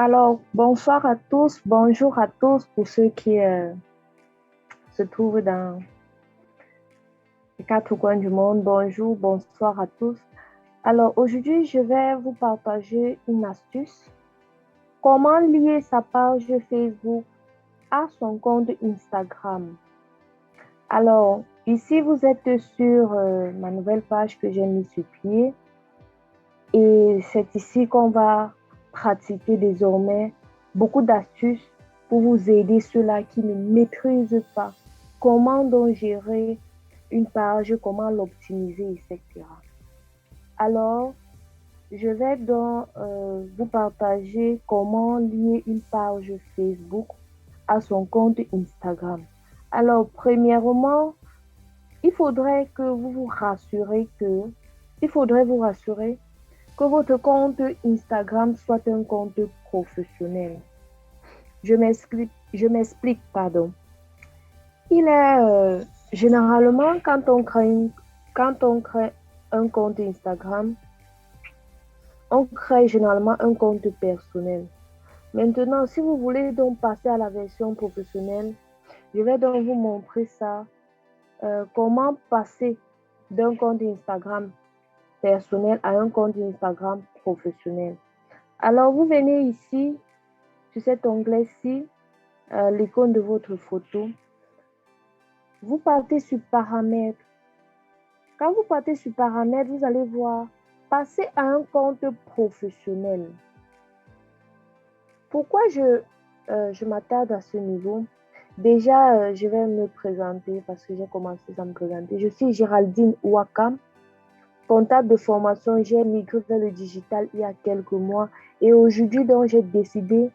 Alors, bonsoir à tous, bonjour à tous pour ceux qui se trouvent dans les quatre coins du monde. Bonjour, bonsoir à tous. Alors, aujourd'hui, je vais vous partager une astuce. Comment lier sa page Facebook à son compte Instagram? Alors, ici, vous êtes sur ma nouvelle page que j'ai mise sur pied. Et c'est ici qu'on va pratiquer désormais beaucoup d'astuces pour vous aider ceux-là qui ne maîtrisent pas comment donc gérer une page, comment l'optimiser, etc. Alors, je vais donc vous partager comment lier une page Facebook à son compte Instagram. Alors, premièrement, il faudrait vous rassurer que votre compte Instagram soit un compte professionnel. Je m'explique, pardon. Il est généralement quand on crée un compte Instagram, on crée généralement un compte personnel. Maintenant, si vous voulez donc passer à la version professionnelle, je vais donc vous montrer ça, comment passer d'un compte Instagram personnel à un compte Instagram professionnel. Alors, vous venez ici, sur cet onglet-ci, l'icône de votre photo. Vous partez sur Paramètres. Quand vous partez sur Paramètres, vous allez voir passer à un compte professionnel. Pourquoi je m'attarde à ce niveau? Déjà, je vais me présenter parce que j'ai commencé à me présenter. Je suis Géraldine Ouakam, comptable de formation. J'ai migré vers le digital il y a quelques mois et aujourd'hui, donc, j'ai décidé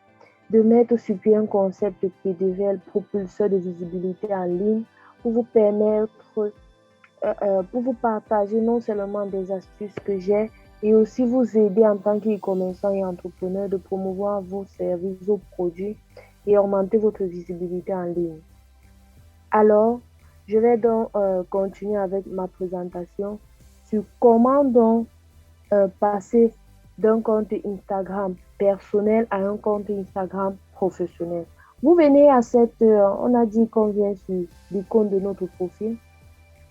de mettre sur pied un concept de PDVL, propulseur de visibilité en ligne, pour vous permettre, pour vous partager non seulement des astuces que j'ai, et aussi vous aider en tant qu'e-commerçant et entrepreneur de promouvoir vos services, vos produits et augmenter votre visibilité en ligne. Alors, je vais donc continuer avec ma présentation sur comment donc passer d'un compte Instagram personnel à un compte Instagram professionnel. Vous venez à on a dit qu'on vient sur l'icône de notre profil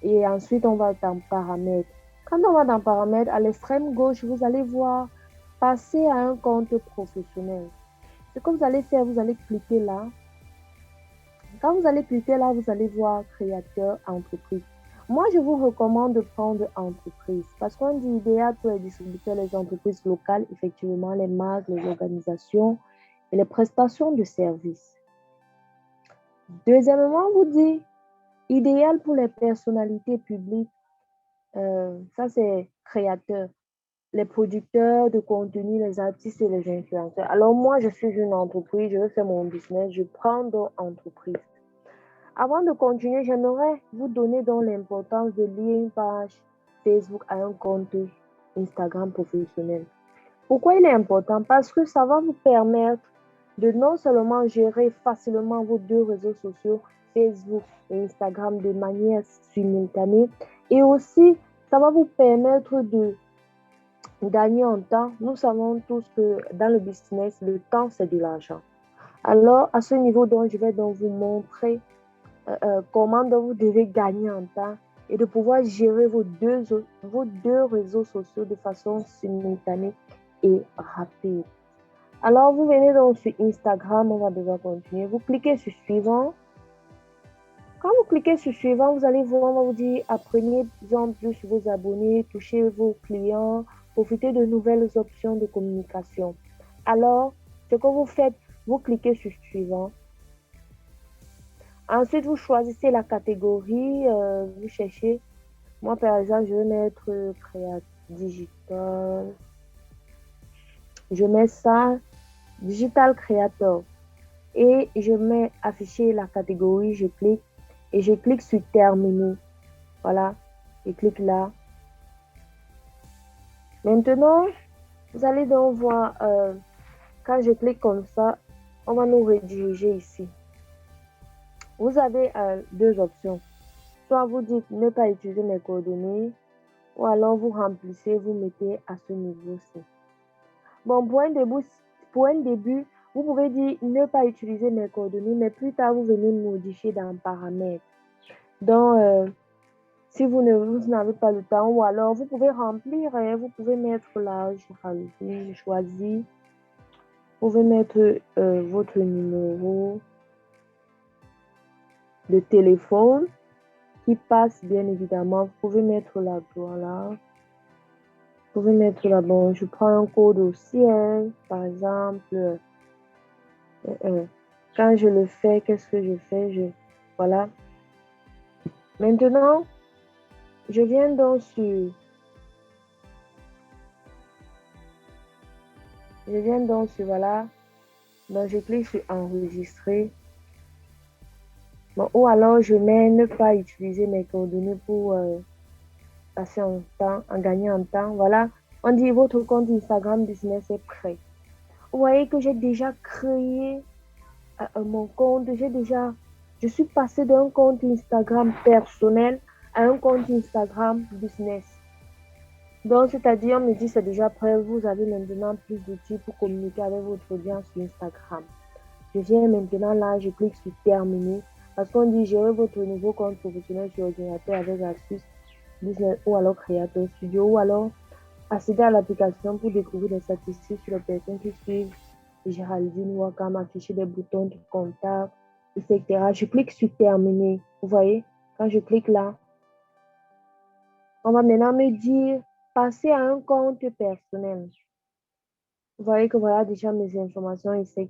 et ensuite on va dans paramètres. Quand on va dans paramètres, à l'extrême gauche, vous allez voir passer à un compte professionnel. Ce que vous allez faire, vous allez cliquer là. Quand vous allez cliquer là, vous allez voir créateur entreprise. Moi, je vous recommande de prendre entreprise parce qu'on dit idéal pour les distributeurs, les entreprises locales, effectivement, les marques, les organisations et les prestations de services. Deuxièmement, on vous dit idéal pour les personnalités publiques. Ça, c'est créateurs, les producteurs de contenu, les artistes et les influenceurs. Alors, moi, je suis une entreprise, je veux faire mon business, je prends donc entreprise. Avant de continuer, j'aimerais vous donner donc l'importance de lier une page Facebook à un compte Instagram professionnel. Pourquoi il est important? Parce que ça va vous permettre de non seulement gérer facilement vos deux réseaux sociaux, Facebook et Instagram, de manière simultanée, et aussi ça va vous permettre de gagner en temps. Nous savons tous que dans le business, le temps, c'est de l'argent. Alors, à ce niveau, donc, je vais donc vous montrer comment donc vous devez gagner en temps et de pouvoir gérer vos deux réseaux sociaux de façon simultanée et rapide. Alors, vous venez donc sur Instagram, on va devoir continuer. Vous cliquez sur suivant. Quand vous cliquez sur suivant, vous allez voir, on va vous dire apprenez-en plus sur vos abonnés, touchez vos clients, profitez de nouvelles options de communication. Alors, ce que vous faites, vous cliquez sur suivant. Ensuite, vous choisissez la catégorie, vous cherchez. Moi, par exemple, je vais mettre digital. Je mets ça, digital creator. Et je mets afficher la catégorie, je clique et je clique sur terminer. Voilà, je clique là. Maintenant, vous allez donc voir, quand je clique comme ça, on va nous rediriger ici. Vous avez deux options. Soit vous dites ne pas utiliser mes coordonnées, ou alors vous remplissez, vous mettez à ce niveau-ci. Bon, pour un début, vous pouvez dire ne pas utiliser mes coordonnées, mais plus tard, vous venez modifier dans paramètres. Donc, si vous n'avez pas le temps, ou alors vous pouvez remplir, vous pouvez mettre là, je choisis, vous pouvez mettre votre numéro de téléphone qui passe bien évidemment. Vous pouvez mettre là, voilà. Vous pouvez mettre là, bon, je prends un code aussi, hein, par exemple, quand je le fais, qu'est-ce que je fais? Voilà. Maintenant, je viens donc sur voilà. Donc, je clique sur enregistrer. Bon, ou alors, je mets ne pas utiliser mes coordonnées pour passer en temps, en gagner en temps. Voilà. On dit votre compte Instagram Business est prêt. Vous voyez que j'ai déjà créé mon compte. Je suis passée d'un compte Instagram personnel à un compte Instagram Business. Donc, c'est-à-dire, on me dit c'est déjà prêt. Vous avez maintenant plus d'outils pour communiquer avec votre audience sur Instagram. Je viens maintenant là, je clique sur terminer. Parce qu'on dit gérer votre nouveau compte professionnel sur ordinateur avec astuces business ou alors créateur studio ou alors accéder à l'application pour découvrir des statistiques sur les personnes qui suivent Géraldine Wakam, afficher des boutons de contact, etc. Je clique sur terminer. Vous voyez, quand je clique là, on va maintenant me dire passer à un compte personnel. Vous voyez que voilà déjà mes informations, etc.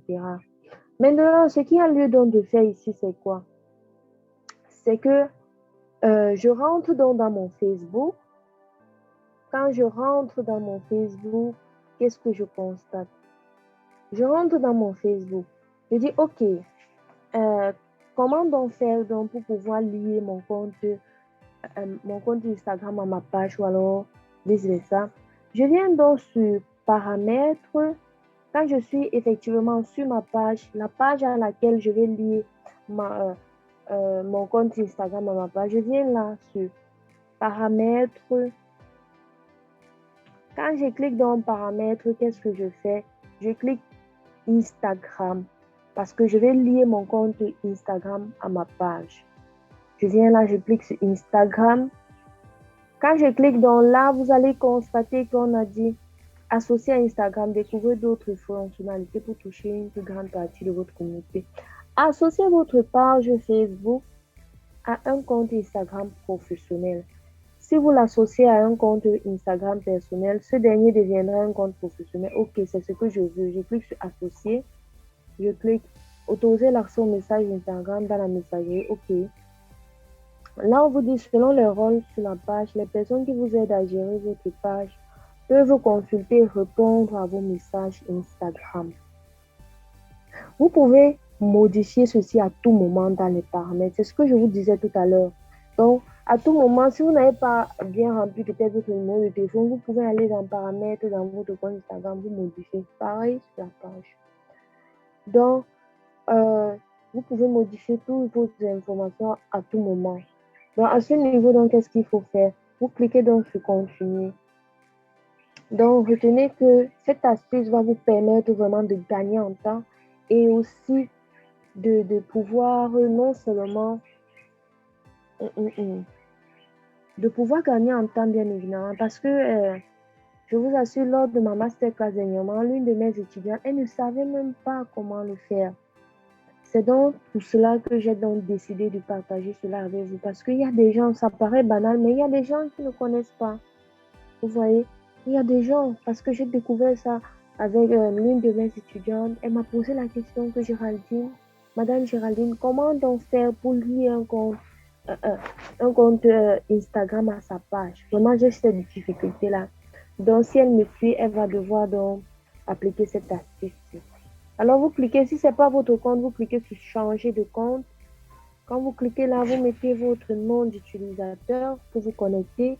Maintenant, ce qui a lieu donc de faire ici, c'est quoi? C'est que je rentre donc dans mon Facebook. Quand je rentre dans mon Facebook, qu'est-ce que je constate? Je rentre dans mon Facebook. Je dis, OK, comment donc faire donc pour pouvoir lier mon compte Instagram à ma page ou alors vice-versa. Je viens donc sur paramètres. Quand je suis effectivement sur ma page, la page à laquelle je vais lier mon compte Instagram à ma page, je viens là sur paramètres. Quand je clique dans paramètres, qu'est-ce que je fais? Je clique Instagram parce que je vais lier mon compte Instagram à ma page. Je viens là, je clique sur Instagram. Quand je clique dans là, vous allez constater qu'on a dit associer à Instagram, découvrir d'autres fonctionnalités pour toucher une plus grande partie de votre communauté. Associez votre page Facebook à un compte Instagram professionnel. Si vous l'associez à un compte Instagram personnel, ce dernier deviendra un compte professionnel. Ok, c'est ce que je veux. Je clique sur associer. Je clique autoriser l'accès au message Instagram dans la messagerie. Ok. Là, on vous dit selon le rôle sur la page, les personnes qui vous aident à gérer votre page peuvent consulter et répondre à vos messages Instagram. Vous pouvez modifier ceci à tout moment dans les paramètres. C'est ce que je vous disais tout à l'heure. Donc, à tout moment, si vous n'avez pas bien rempli peut-être votre numéro de téléphone, vous pouvez aller dans paramètres, dans votre compte Instagram, vous modifier. Pareil sur la page. Donc, vous pouvez modifier toutes vos informations à tout moment. Donc, à ce niveau, donc, qu'est-ce qu'il faut faire? Vous cliquez donc sur continuer. Donc, retenez que cette astuce va vous permettre vraiment de gagner en temps et aussi de pouvoir non seulement de pouvoir gagner en temps, bien évidemment, parce que je vous assure, lors de ma masterclass dernièrement, l'une de mes étudiantes, elle ne savait même pas comment le faire. C'est donc pour cela que j'ai donc décidé de partager cela avec vous, parce qu'il y a des gens, ça paraît banal, mais il y a des gens qui ne connaissent pas. Vous voyez, il y a des gens, parce que j'ai découvert ça avec l'une de mes étudiantes, elle m'a posé la question que Madame Géraldine, comment donc faire pour lier un compte Instagram à sa page? Vraiment, j'ai cette difficulté-là. Donc, si elle me suit, elle va devoir donc appliquer cette astuce. Alors, vous cliquez, si ce n'est pas votre compte, vous cliquez sur changer de compte. Quand vous cliquez là, vous mettez votre nom d'utilisateur pour vous connecter.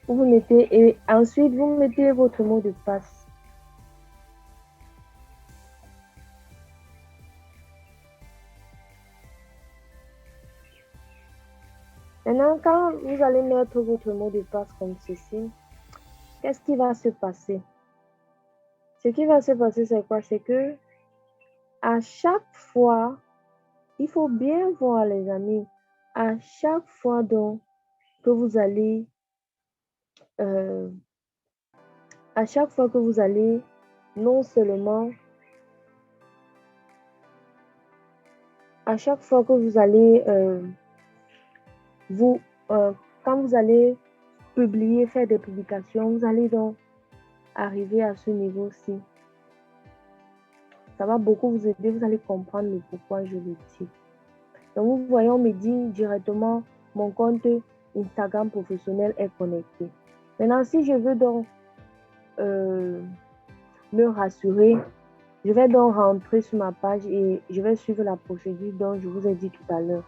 Vous mettez et ensuite vous mettez votre mot de passe. Maintenant, quand vous allez mettre votre mot de passe comme ceci, qu'est-ce qui va se passer? Ce qui va se passer, c'est quoi? C'est que à chaque fois, il faut bien voir les amis, à chaque fois donc que vous allez, euh, à chaque fois que vous allez, non seulement, à chaque fois que vous allez, vous, quand vous allez publier, faire des publications, vous allez donc arriver à ce niveau-ci. Ça va beaucoup vous aider, vous allez comprendre le pourquoi je le dis. Donc, vous voyez, on me dit directement, mon compte Instagram professionnel est connecté. Maintenant, si je veux donc me rassurer, je vais donc rentrer sur ma page et je vais suivre la procédure dont je vous ai dit tout à l'heure.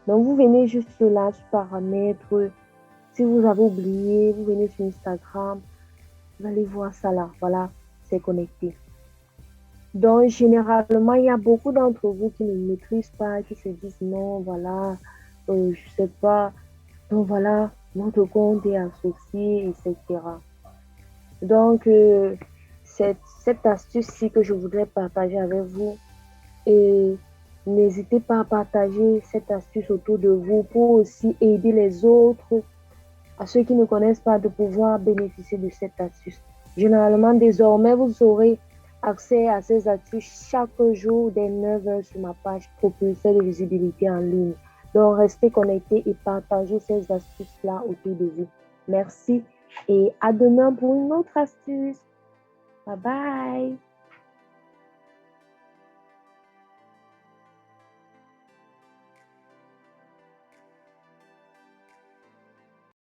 Donc, vous venez juste là sur paramètres. Si vous avez oublié, vous venez sur Instagram, vous allez voir ça là. Voilà, c'est connecté. Donc, généralement, il y a beaucoup d'entre vous qui ne maîtrisent pas, qui se disent non, voilà, je sais pas, donc voilà, votre compte est associé, etc. Donc, cette astuce-ci que je voudrais partager avec vous, et n'hésitez pas à partager cette astuce autour de vous pour aussi aider les autres, à ceux qui ne connaissent pas, de pouvoir bénéficier de cette astuce. Généralement, désormais, vous aurez accès à ces astuces chaque jour dès 9h sur ma page propulsée de visibilité en ligne. Donc, restez connectés et partagez ces astuces-là autour de vous. Merci et à demain pour une autre astuce. Bye bye.